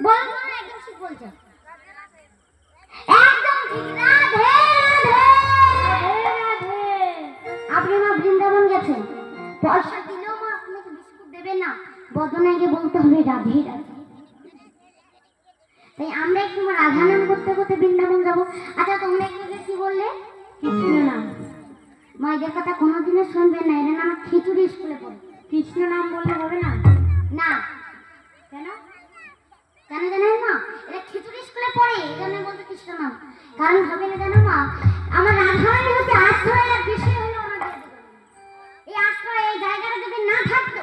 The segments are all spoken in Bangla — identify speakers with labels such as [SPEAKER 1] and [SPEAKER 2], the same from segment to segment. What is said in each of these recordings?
[SPEAKER 1] বল বল একদম ঠিক বলছো একদম ঠিক রাধে রাধে আপনি মা বৃন্দাবন গেছেন পয়সা দিলেও মা আপনাকে বিস্কুট দেবে না বদনায় গিয়ে বলতে হবে রাধে রাধে তাই আমরা একটু রাধা নাম করতে করতে বৃন্দাবন যাবো আচ্ছা তোমরা একটু কি বললে কৃষ্ণ নাম মা এদের কথা কোনোদিনও শুনবেন না এদের নাম খিচুড়ি স্কুলে পড়ে কৃষ্ণ নাম বললে হবে না না কেন কেন জানেন মা এটা খিচুড়ি স্কুলে পড়ে এই জন্য বলতে কৃষ্ণ নাম কারণ হবে না জানো মা আমার রাধারানী হচ্ছে আশ্রয়ের বিষয় হলো আমাদের এই আশ্রয় এই জায়গাটা যদি না থাকতো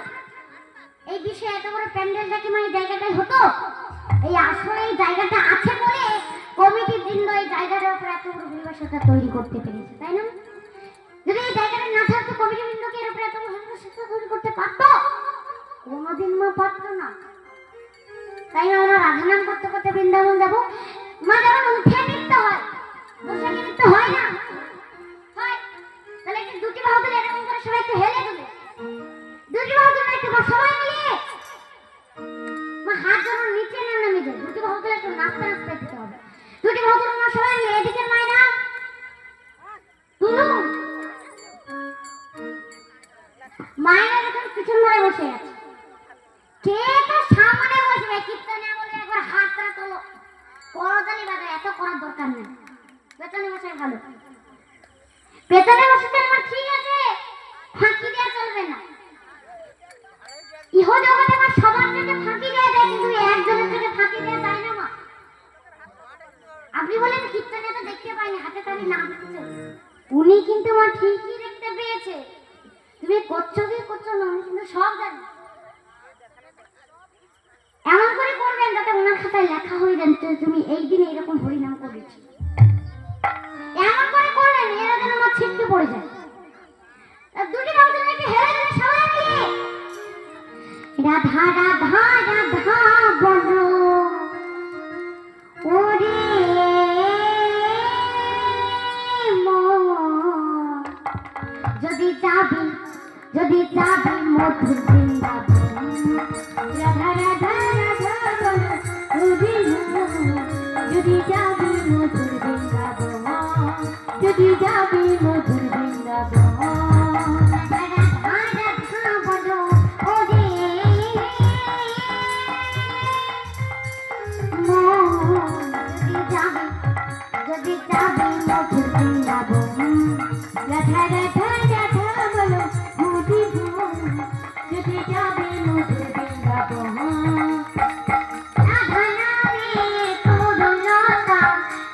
[SPEAKER 1] এই বিষয়ে এত বড় প্যান্ডেলটা কি মা এই জায়গাটাই হতো এই আশ্রয় এই জায়গাটা আছে বলে কমিটি বৃন্দ এই জায়গাটার উপর এত বড় পরিবেশটা তৈরি করতে পেরেছে তাই না যদি এই জায়গাটা না থাকতো কমিটি বৃন্দ কি এর উপর এত বড় পরিবেশটা তৈরি করতে পারতো কোনোদিন মা পারতো না তাই আমরা রাধা নাম করতে করতে বৃন্দাবন যাবো মা যেমন উঠে নিতে হয় বসে নিতে হয় না হয় তাহলে একটু দুটি বাহু তুলে এরকম করে সবাই একটু হেলে দেবে দুটি বাহু তুলে একটু সবাই মিলিয়ে মা হাত যেন নিচে না নামে যায় দুটি বাহু তুলে একটু নাচতে নাচতে দিতে হবে দুটি বাহু তুলে মা সবাই মিলে এদিকে মায়েরা তুলুন মায়েরা যখন পিছন ধরে বসে আছে কে তো সামনে বসবে কীর্তনে বলে একবার হাতটা তোলো করতালি বাজায় এত করার দরকার নেই পেছনে বসে ভালো পেছনে বসে আমার ঠিক আছে ফাঁকি দেওয়া চলবে না ইহ জগতে আমার সবার থেকে ফাঁকি দেওয়া যায় কিন্তু একজনের থেকে ফাঁকি দেওয়া যায় না মা আপনি বলেন কীর্তনে তো দেখতে পাইনি হাতে তালি নাম দিচ্ছে উনি কিন্তু আমার ঠিকই দেখতে পেয়েছে তুমি করছো কি করছো না আমি কিন্তু সব জানি এমন করে করবেন যাতে ওনার খাতায় লেখা হয়ে যায় তুমি এই দিনে এরকম হরিনাম করেছো এমন করে করবেন এরা যেন আমার ছিটকে পড়ে যায় দুটি বাহু তুলে একটু হেলে দেবে সবাই মিলে রাধা রাধা রাধা বলো ওরে যদি যাবি মধুর বৃন্দাবন রাধা রাধা রাধা বলো ওরে যদি যাবি মধুর বৃন্দাবন যদি যাবি মধুর বৃন্দাবন রাধা রাধা বলো ওরে যদি যাবি মধুর বৃন্দাবন রাধা রাধা রাধা বলো মধুর যদি যাবি মধুর বৃন্দাবন রাধা নামে তরুলতা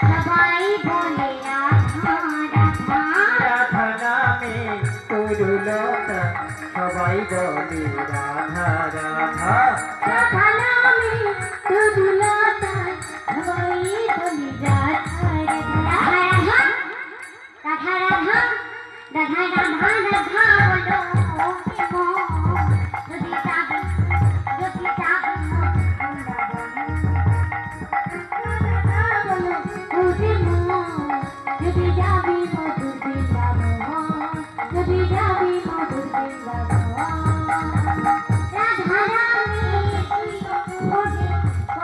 [SPEAKER 1] সবাই বলে রাধা রাধা
[SPEAKER 2] রাধা নামে তরুলতা সবাই বলে রাধা রাধা
[SPEAKER 1] রাধা নামে তরুলতা সবাই বলে রাধা রাধা রাধা রাধা রাধা রাধা রাধা বলো যদি যাবি যদি যাবি মধুর বৃন্দাবন যদি যাবি মধুর বৃন্দাবন রাধা রানী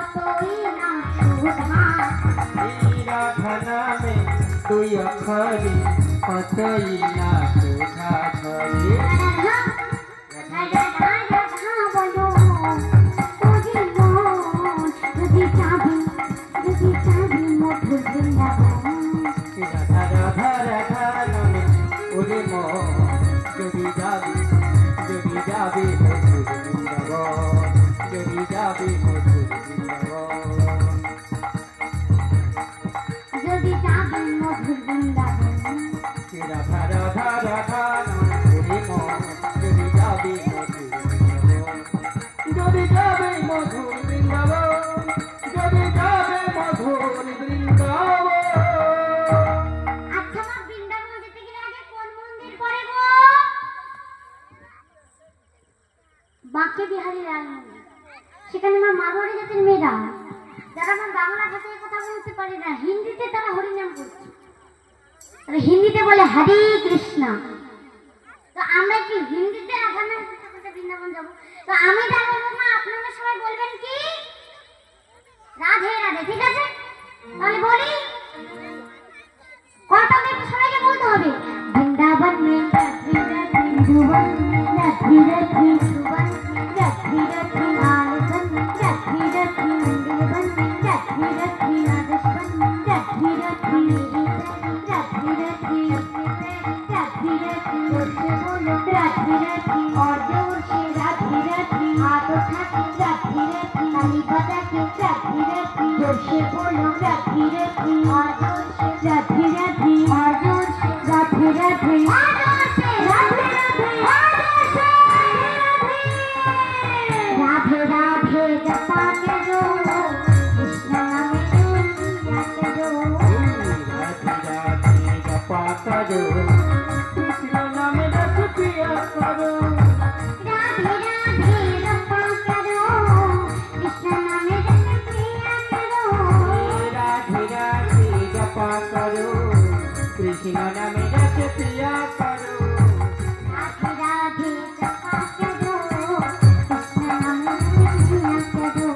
[SPEAKER 1] কতই না সুধা
[SPEAKER 2] রাধা নামে দুই অক্ষরে কতই না সুধা ধরে
[SPEAKER 1] রাধা রাধা বলো ওরে মন যদি যাবি মধুর বৃন্দাবন
[SPEAKER 2] রাধা রাধা রাধা নামে ওরে মন যদি যাবি মধুর বৃন্দাবন যদি যাবি মধুর বৃন্দাবন
[SPEAKER 1] যদি যাবি মধুর বৃন্দাবন
[SPEAKER 2] রাধা রাধা রাধা নামে ওরে মন যদি যাবি মধুর বৃন্দাবন যদি যাবে মধুর বৃন্দাবন যদি যাবে মধুর বৃন্দাবন
[SPEAKER 1] আচ্ছা মা বৃন্দাবন যেতে গেলে আগে কোন মন্দির পড়ে গো বাঁকে বিহারী লাল মন্দির সেখানে মা মারোয়ারি জাতির মেয়েরা যারা আমার বাংলা ভাষায় কথা বলতে পারে না হিন্দিতে তারা হরিনাম করছে তারা হিন্দিতে বলে হরে কৃষ্ণ তো আমরা কি হিন্দিতে রাধা নাম করতে করতে বৃন্দাবন যাবো তো আমি যা বলবো মা আপনারা সবাই বলবেন কি तो ठाकी राधी राधी ताली बजा के राधी राधी जोर से बोलो राधी राधी और जोर से राधी राधी और जोर से राधी राधी और जोर से राधी राधी और जोर से राधे राधे जपा करो कृष्ण नाम लिया करो
[SPEAKER 2] राधे राधे जपा करो कृष्ण नाम रस पिया करो
[SPEAKER 1] राधे राधे जपा करो कृष्ण नाम रस पिया करो
[SPEAKER 2] राधे राधे जपा करो कृष्ण नाम रस पिया करो
[SPEAKER 1] राधे राधे जपा करो कृष्ण नाम लिया करो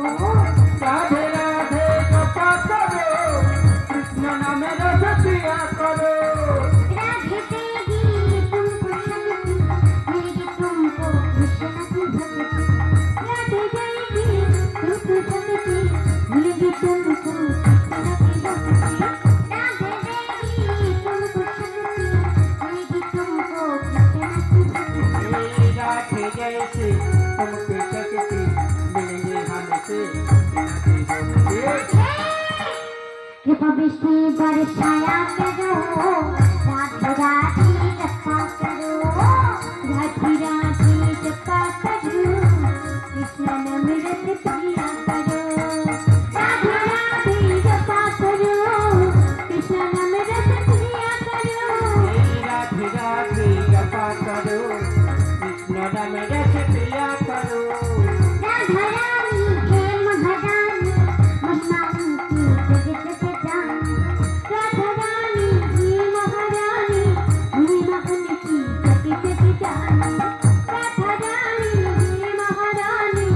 [SPEAKER 2] राधे राधे जपा करो कृष्ण नाम रस पिया करो
[SPEAKER 1] राधे देगी तुमको शक्ति मिलेगी तुमको कृष्ण की भक्ति राधे देगी तुमको शक्ति मिलेगी तुमको कृष्ण की भक्ति राधे देगी तुमको शक्ति मिलेगी तुमको कृष्ण की भक्ति
[SPEAKER 2] राधे जैसे तुमको शक्ति मिलेगी हमसे
[SPEAKER 1] कृपा विष्णु बरसाया करो राधे राधे जपा करो राधे राधे जपा करो कृष्ण नाम रस पिया करो राधे राधे जपा करो कृष्ण नाम रस पिया करो
[SPEAKER 2] राधे राधे जपा करो कृष्ण नाम रस पिया करो
[SPEAKER 1] राधा रानी हे महारानी महिमा उनकी जगत से जानी राधा रानी हे महारानी महिमा उनकी जगत से जानी राधा रानी हे महारानी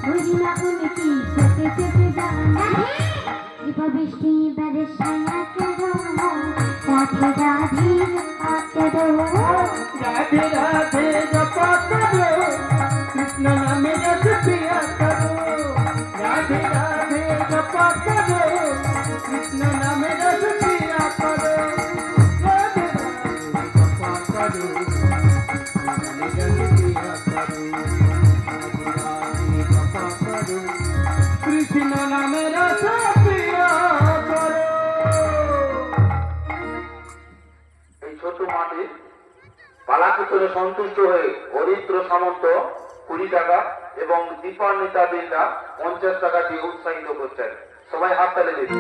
[SPEAKER 1] महिमा उनकी जगत से जानी कृपा विष्णु बरसाया करो राधे राधे जपा करो
[SPEAKER 2] राधे राधे जपा करो कृष्ण नाम रस पिया करो राधे राधे जपा करो कृष्ण नाम रस पिया करो राधे राधे जपा करो नाम रस पिया करो राधे राधे जपा करो कृष्ण नाम रस पिया करो। এই ছোট মাঠে পালাকুতরে সন্তুষ্ট হয়ে হরিদ্র সামন্ত 20 টাকা এবং দীপান্বিতা বিন্দা 50 টাকা দিয়ে উৎসাহিত করছেন। সবাই হাততালি দিন।